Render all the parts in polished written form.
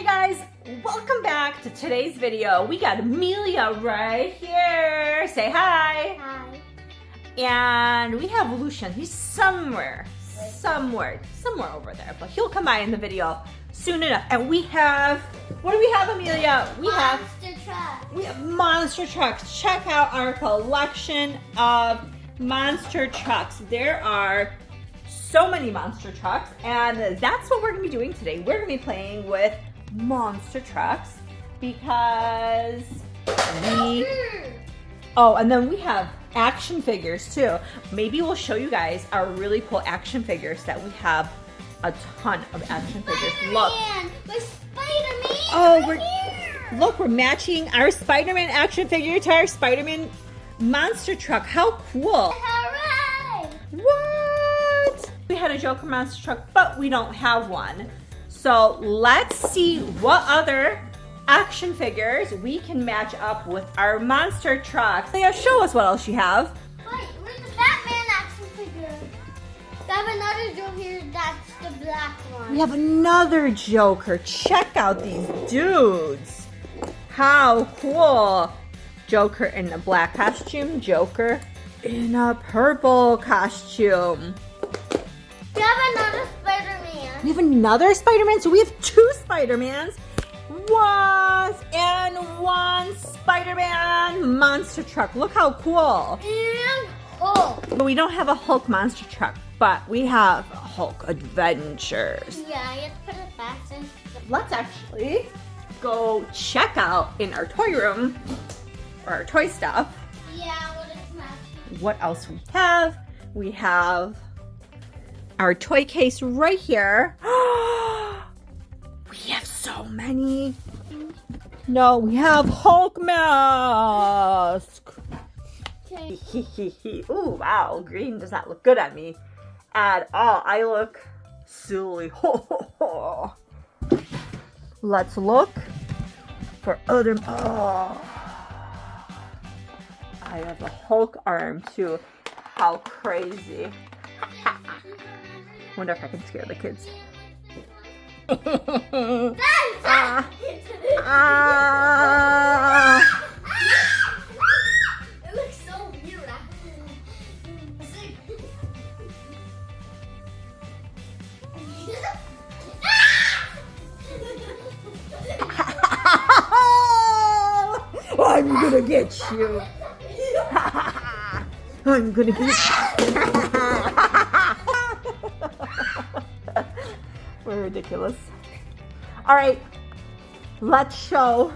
Hey guys, welcome back to today's video. We got Emilia right here. Say hi. Hi. And we have Lucian. He's somewhere over there, but he'll come by in the video soon enough. And we have, what do we have, Emilia? We have monster trucks. Check out our collection of monster trucks. There are so many monster trucks, and that's what we're gonna be doing today. We're gonna be playing with monster trucks because and then we have action figures too. Maybe we'll show you guys our really cool action figures that we have a ton of action figures. Look. Spider-Man. Look, we're matching our Spider-Man action figure to our Spider-Man monster truck. How cool. Hooray! What? We had a Joker monster truck, but we don't have one. So let's see what other action figures we can match up with our monster trucks. Yeah, show us what else you have. Wait, where's the Batman action figure? I have another Joker, that's the black one. We have another Joker. Check out these dudes. How cool. Joker in a black costume, Joker in a purple costume. We have another Spider-Man. We have another Spider-Man, so we have two Spider-Mans. One Spider-Man monster truck. Look how cool. And Hulk. But we don't have a Hulk monster truck, but we have Hulk Adventures. Yeah, I have to put it fast in. Let's actually go check out in our toy room, or our toy stuff, Yeah, what is matching? what else we have. We have our toy case right here. We have so many. No, we have Hulk mask. Okay. Ooh, wow, green does not look good on me at all. I look silly. Let's look for other. Oh, I have a Hulk arm too. How crazy. Wonder if I can scare the kids. It looks so weird. I'm gonna get you. I'm gonna get you. We're ridiculous. All right, let's show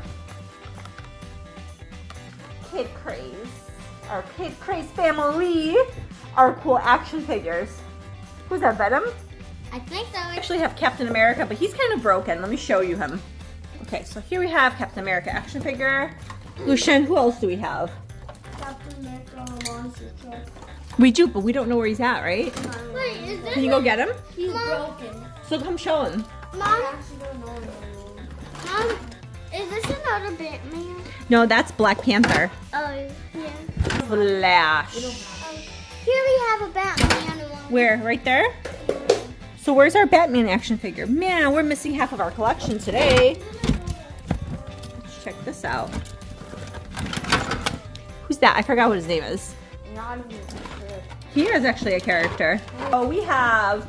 Kid Craze, our Kid Craze family, our cool action figures. Who's that, Venom? I think so. We actually have Captain America, but he's kind of broken. Let me show you him. Okay, so here we have Captain America action figure. Lucian, who else do we have? Captain America monster truck. We do, but we don't know where he's at, right? Wait, is this? Can you go get him? He's broken. So come show him. Mom, I actually don't know. Mom, is this another Batman? No, that's Black Panther. Oh, yeah. Flash. Here we have a Batman one. Where? Right there? So where's our Batman action figure? Man, we're missing half of our collection today. Let's check this out. Who's that? I forgot what his name is. Not even sure. He is actually a character. Oh, we have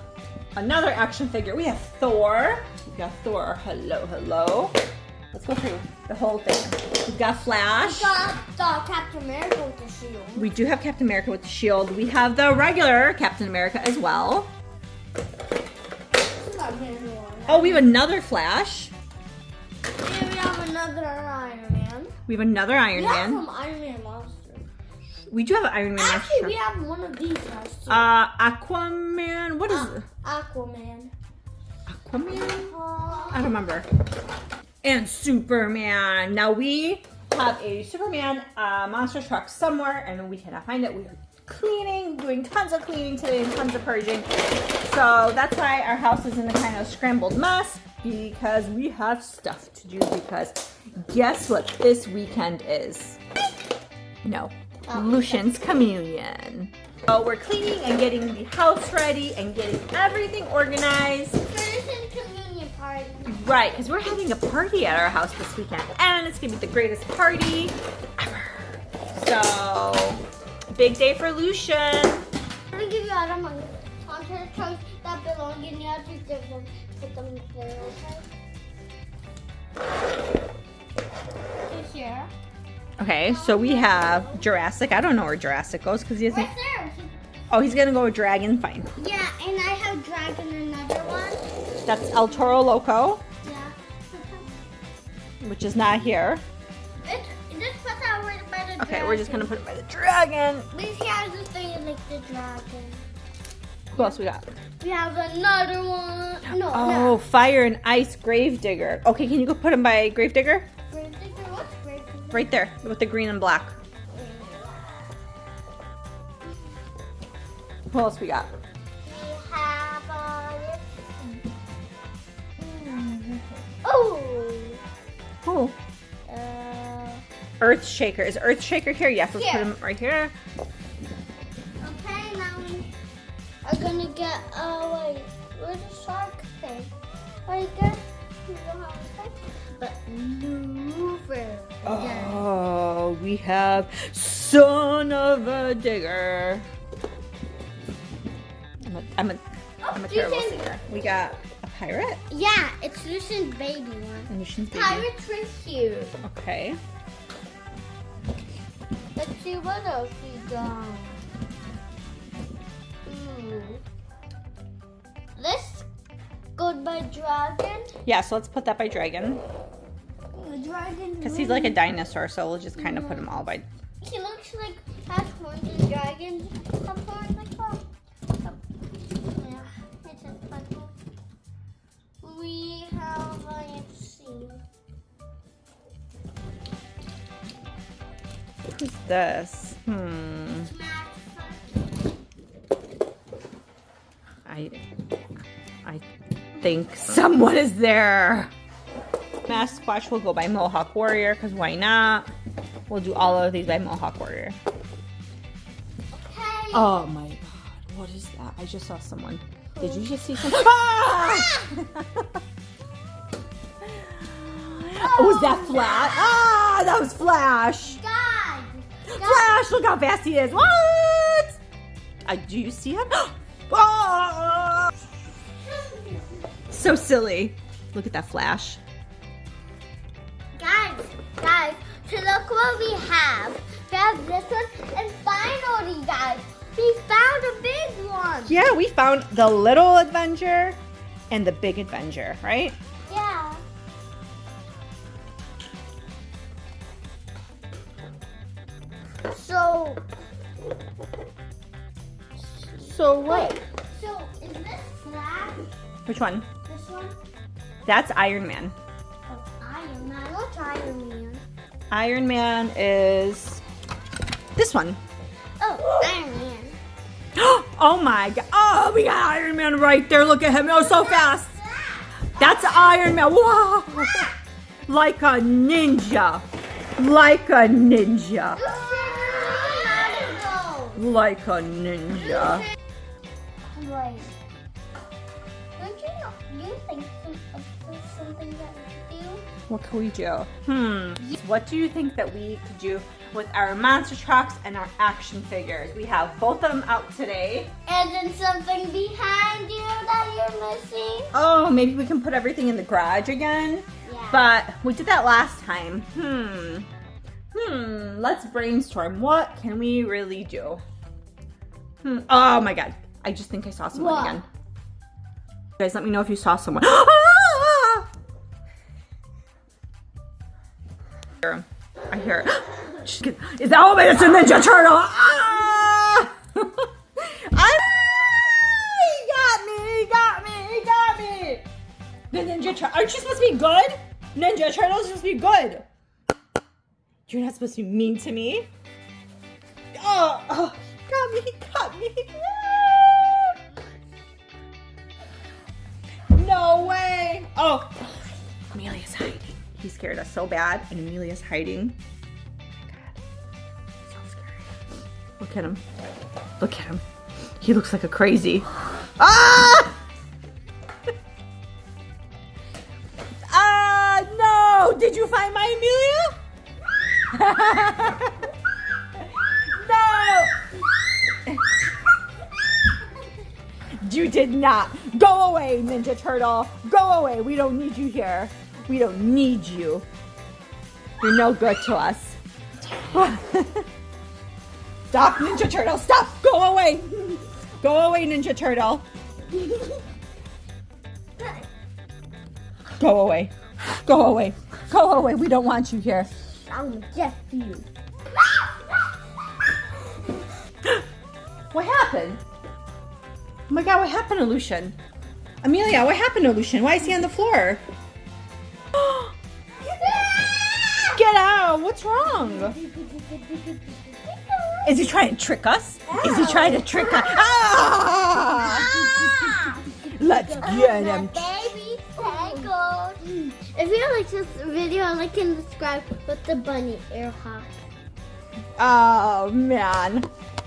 another action figure. We have Thor. We've got Thor. Hello, hello. Let's go through the whole thing. We've got Flash. We got Captain America with the shield. We do have Captain America with the shield. We have the regular Captain America as well. Oh, we have another Flash. Here we have another Iron Man. We have another Iron We have Man. some Iron Man monsters. We do have an Iron Man. Actually, we have one of these guys too. Aquaman. What is it? Aquaman. Aquaman? I don't remember. And Superman. Now we have a Superman monster truck somewhere, and we cannot find it. We are cleaning, doing tons of cleaning today and tons of purging. So that's why our house is in a kind of scrambled mess, because we have stuff to do. Because guess what this weekend is? No. Lucian's communion. So we're cleaning and getting the house ready and getting everything organized. First communion party. right, because we're having a party at our house this weekend, and it's gonna be the greatest party ever. So, big day for Lucian. I'm gonna give you all the money. Onto the trunks that belong in you have to give them, put them there, okay? To here. Okay, so we have Jurassic. I don't know where Jurassic goes because he isn't. Right there. Oh, he's gonna go with Dragon. Fine. Yeah, and I have Dragon another one. That's El Toro Loco, Yeah. which is not here. Just put that right by the dragon. Okay, we're just gonna put it by the Dragon. This has the thing like the dragon. Who else we got? We have another one. No, Oh, no. Fire and Ice Gravedigger. Okay, can you go put him by Gravedigger? Gravedigger, what's Gravedigger? Right there, with the green and black. Who else we got? We have oh. Who? Earth Shaker. Is Earth Shaker here? Yes, let's put Here. him right here. Okay, now we're gonna get wait, where's the shark thing? I guess you know how to say, but maneuver. Oh, we have Son of a Digger. I'm a terrible Lucian. singer. We got a pirate. Yeah, it's Lucian's baby one. And Lucian's baby. Pirates right here. Okay. Let's see what else we got. This goes by dragon. Yeah, so let's put that by Dragon. Dragon. Because he's like a dinosaur, so we'll just kind of put him all by. He looks like has horns and dragons have horns like that. Yeah, it's a fun one. We have let's see. Who's this? I think someone is there. Sasquatch will go by Mohawk Warrior, because why not? We'll do all of these by Mohawk Warrior. Okay. Oh my god, what is that? I just saw someone. Did you just see someone? Ah! Was that Flash? Ah, that was Flash. Guys. Flash, look how fast he is. What? Do you see him? Ah! So silly. Look at that Flash. Guys, so look what we have. We have this one, and finally, guys, we found a big one. Yeah, we found the Little Avenger and the Big Avenger, right? Yeah. So what? Wait, so is this Flash? Which one? This one? That's Iron Man. Oh, Iron Man. What's Iron Man? Iron Man is this one. Oh, Iron Man. Oh my god. Oh, we got Iron Man right there. Look at him. Oh, so fast. That's Iron Man. Whoa. Like a ninja. Like a ninja. Like a ninja. Wait. Don't you know? Do you think of something that we could do? What can we do? What do you think that we could do with our monster trucks and our action figures? We have both of them out today. And then something behind you that you're missing. Oh, maybe we can put everything in the garage again. Yeah. But we did that last time. Let's brainstorm. What can we really do? Oh my god. I just think I saw someone What? again. You guys, let me know if you saw someone. I hear it. Is that? Oh my, it's a Ninja Turtle! Ah! He got me! The Ninja Turtle. Aren't you supposed to be good? Ninja Turtles are supposed to be good. You're not supposed to be mean to me. Oh, got me. No way. Oh, Emilia's hiding. He scared us so bad, and Emilia's hiding. Oh my god, so scary. Look at him. Look at him. He looks like a crazy. Ah! Did you find my Amelia? No! You did not. Go away, Ninja Turtle. Go away. We don't need you here. We don't need you. You're no good to us. Stop, Ninja Turtle. Stop. Go away. Go away, Ninja Turtle. Go away. Go away. Go away. We don't want you here. I'm just you. What happened? Oh my God, what happened to Lucian? Emilia, what happened to Lucian? Why is he on the floor? Get out! What's wrong? Is he trying to trick us? Is he trying to trick us? Ah! Let's get him. Baby tangled. If you like this video, like and subscribe with the bunny ear hawk. Oh man.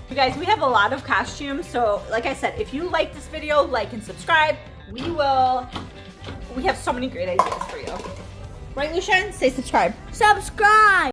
You guys, we have a lot of costumes, so like I said, if you like this video, like and subscribe. We have so many great ideas for you. Right, Lucian? Say subscribe. Subscribe!